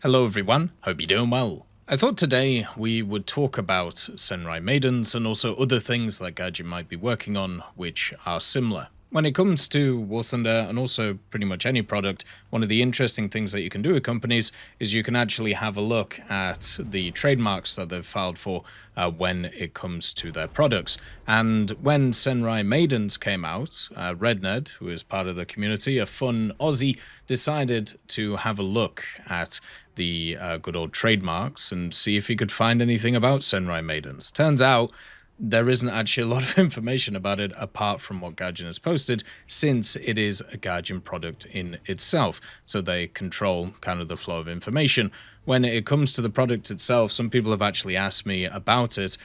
Hello everyone, hope you're doing well. I thought today we would talk about Senai Maidens and also other things that Gaijin might be working on which are similar. When it comes to War Thunder and also pretty much any product, one of the interesting things that you can do with companies is you can actually have a look at the trademarks that they've filed for when it comes to their products. And when Senai Maidens came out, Redned, who is part of the community, a fun Aussie, decided to have a look at the good old trademarks and see if he could find anything about Senai Maidens. Turns out there isn't actually a lot of information about it apart from what Gaijin has posted, since it is a Gaijin product in itself, so they control kind of the flow of information. When it comes to the product itself, some people have actually asked me about it.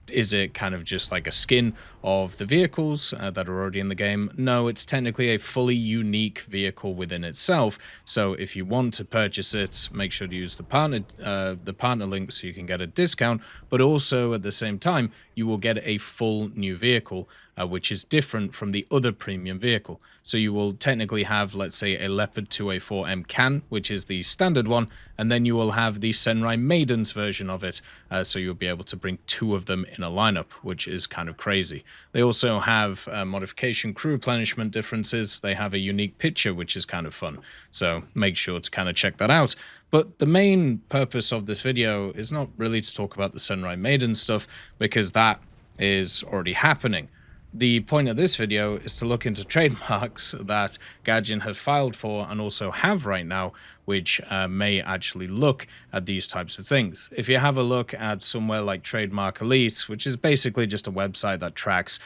Is it kind of just like a skin of the vehicles that are already in the game? No, it's technically a fully unique vehicle within itself. So if you want to purchase it, make sure to use the partner link so you can get a discount. But also at the same time, you will get a full new vehicle, which is different from the other premium vehicle. So you will technically have, let's say, a Leopard 2A4M can, which is the standard one, and then you will have the Senai Maidens version of it. So you'll be able to bring two of them in a lineup, which is kind of crazy. They also have modification crew replenishment differences. They have a unique picture, which is kind of fun. So make sure to kind of check that out. But the main purpose of this video is not really to talk about the Senai Maiden stuff, because that is already happening. The point of this video is to look into trademarks that Gaijin has filed for and also have right now, which may actually look at these types of things. If you have a look at somewhere like Trademark Elite, which is basically just a website that tracks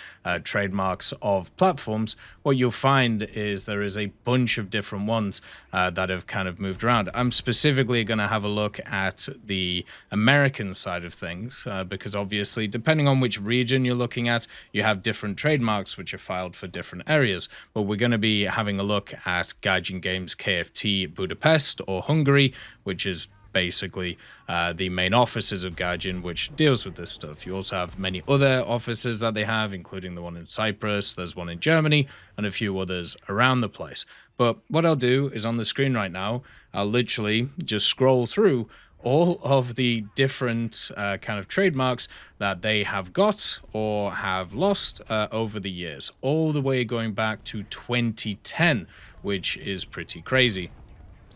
trademarks of platforms, what you'll find is there is a bunch of different ones that have kind of moved around. I'm specifically going to have a look at the American side of things, because obviously, depending on which region you're looking at, you have different trademarks which are filed for different areas. But we're going to be having a look at Gaijin Games KFT Budapest or Hungary, which is basically the main offices of Gaijin, which deals with this stuff. You also have many other offices that they have, including the one in Cyprus, there's one in Germany, and a few others around the place. But what I'll do is on the screen right now, I'll literally just scroll through all of the different kind of trademarks that they have got or have lost over the years, all the way going back to 2010, which is pretty crazy.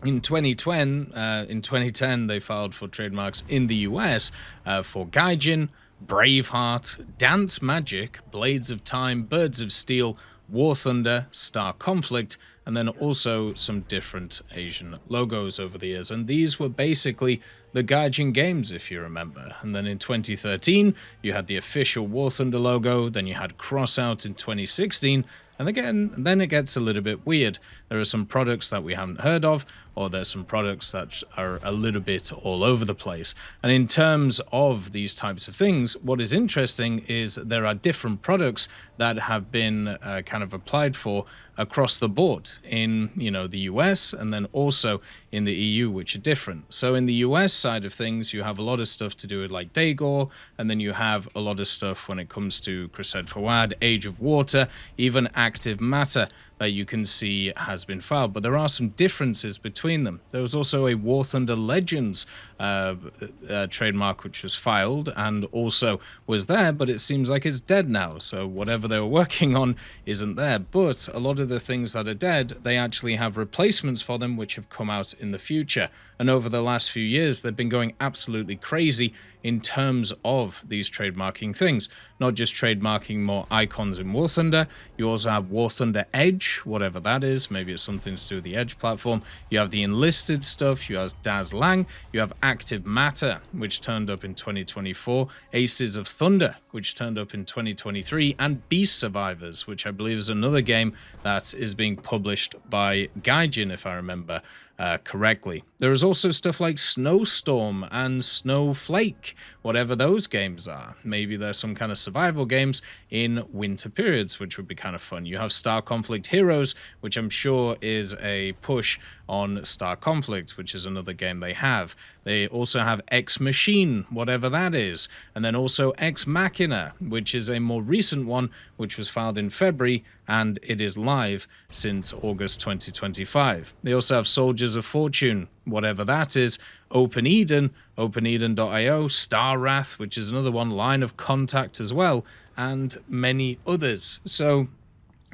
In 2010, they filed for trademarks in the US for Gaijin, Braveheart, Dance Magic, Blades of Time, Birds of Steel, War Thunder, Star Conflict, and then also some different Asian logos over the years. And these were basically the Gaijin games, if you remember. And then in 2013, you had the official War Thunder logo, then you had Crossout in 2016, and again, then it gets a little bit weird. There are some products that we haven't heard of, or there's some products that are a little bit all over the place. And in terms of these types of things, what is interesting is there are different products that have been kind of applied for across the board in, the US and then also in the EU, which are different. So in the US side of things, you have a lot of stuff to do with like Daegor, and then you have a lot of stuff when it comes to Crusade Fawad, Age of Water, even Active Matter that you can see has been filed, but there are some differences between them. There was also a War Thunder Legends trademark which was filed and also was there, but it seems like it's dead now, so whatever they were working on isn't there. But a lot of the things that are dead, they actually have replacements for them which have come out in the future, and over the last few years they've been going absolutely crazy in terms of these trademarking things. Not just trademarking more icons in War Thunder, you also have War Thunder Edge, whatever that is, maybe it's something to do with the Edge platform. You have the enlisted stuff, you have Daz Lang, you have Active Matter, which turned up in 2024, Aces of Thunder, which turned up in 2023, and Beast Survivors, which I believe is another game that is being published by Gaijin, if I remember correctly. There is also stuff like Snowstorm and Snowflake, whatever those games are. Maybe there's some kind of survival games in winter periods, which would be kind of fun. You have Star Conflict Heroes, which I'm sure is a push on Star Conflict, which is another game they have. They also have Xmachina, whatever that is, and then also Xmachina, which is a more recent one, which was filed in February, and it is live since August 2025. They also have Soldiers of Fortune, whatever that is, Open Eden, OpenEden.io, Star Wrath, which is another one, Line of Contact as well, and many others. So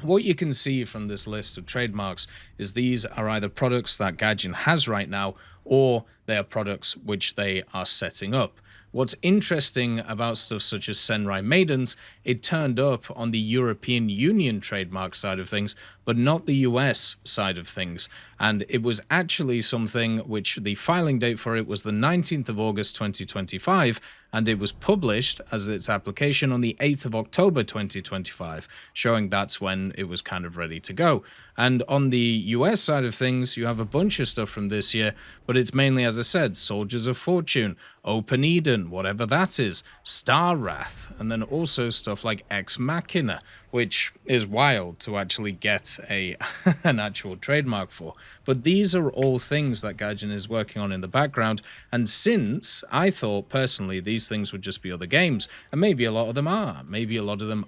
what you can see from this list of trademarks is these are either products that Gaijin has right now, or they are products which they are setting up. What's interesting about stuff such as Senai Maidens, it turned up on the European Union trademark side of things, but not the US side of things. And it was actually something which the filing date for it was the 19th of August 2025, and it was published as its application on the 8th of October 2025, showing that's when it was kind of ready to go. And on the US side of things, you have a bunch of stuff from this year, but it's mainly, as I said, Soldiers of Fortune, Open Eden, whatever that is, Star Wrath, and then also stuff like Xmachina, which is wild to actually get an actual trademark for. But these are all things that Gaijin is working on in the background, and since I thought personally these things would just be other games, and maybe a lot of them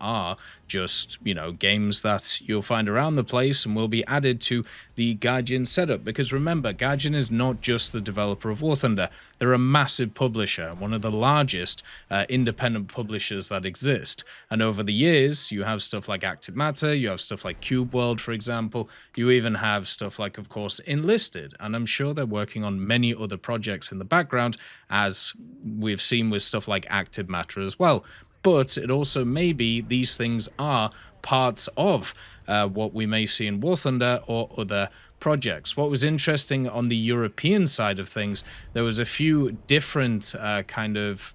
are just, you know, games that you'll find around the place and will be added to the Gaijin setup. Because remember, Gaijin is not just the developer of War Thunder. They're a massive publisher, one of the largest independent publishers that exist. And over the years, you have stuff like Active Matter, you have stuff like Cube World, for example. You even have stuff like, of course, Enlisted. And I'm sure they're working on many other projects in the background, as we've seen with stuff like Active Matter as well. But it also may be these things are parts of what we may see in War Thunder or other projects. What was interesting on the European side of things, there was a few different kind of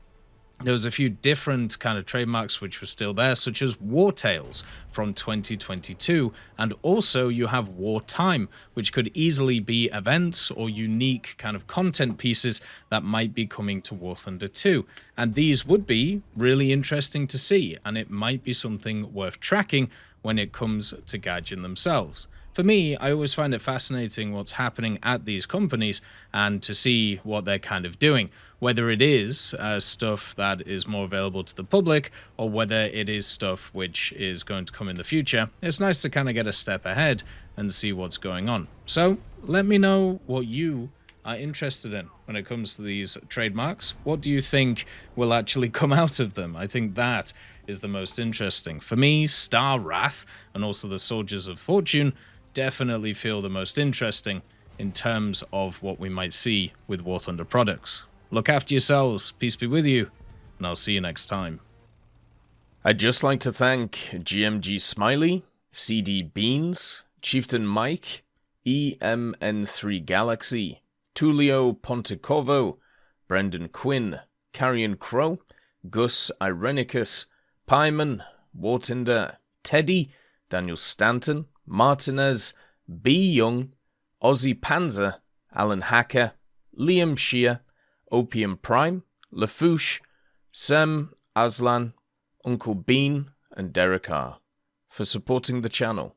trademarks which were still there, such as War Tales from 2022, and also you have Wartime, which could easily be events or unique kind of content pieces that might be coming to War Thunder 2. And these would be really interesting to see, and it might be something worth tracking when it comes to Gaijin themselves. For me, I always find it fascinating what's happening at these companies and to see what they're kind of doing, whether it is stuff that is more available to the public or whether it is stuff which is going to come in the future. It's nice to kind of get a step ahead and see what's going on. So let me know what you are interested in when it comes to these trademarks. What do you think will actually come out of them? I think that is the most interesting. For me, Star Wrath and also the Soldiers of Fortune definitely feel the most interesting in terms of what we might see with War Thunder products. Look after yourselves, peace be with you, and I'll see you next time. I'd just like to thank GMG Smiley, CD Beans, Chieftain Mike, EMN3 Galaxy, Tulio Pontecorvo, Brendan Quinn, Carrion Crow, Gus Irenicus, Pyman, Wartinder, Teddy, Daniel Stanton, Martinez, B. Young, Ozzy Panzer, Alan Hacker, Liam Shear, Opium Prime, Lafouche, Sem, Aslan, Uncle Bean, and Derek R. for supporting the channel.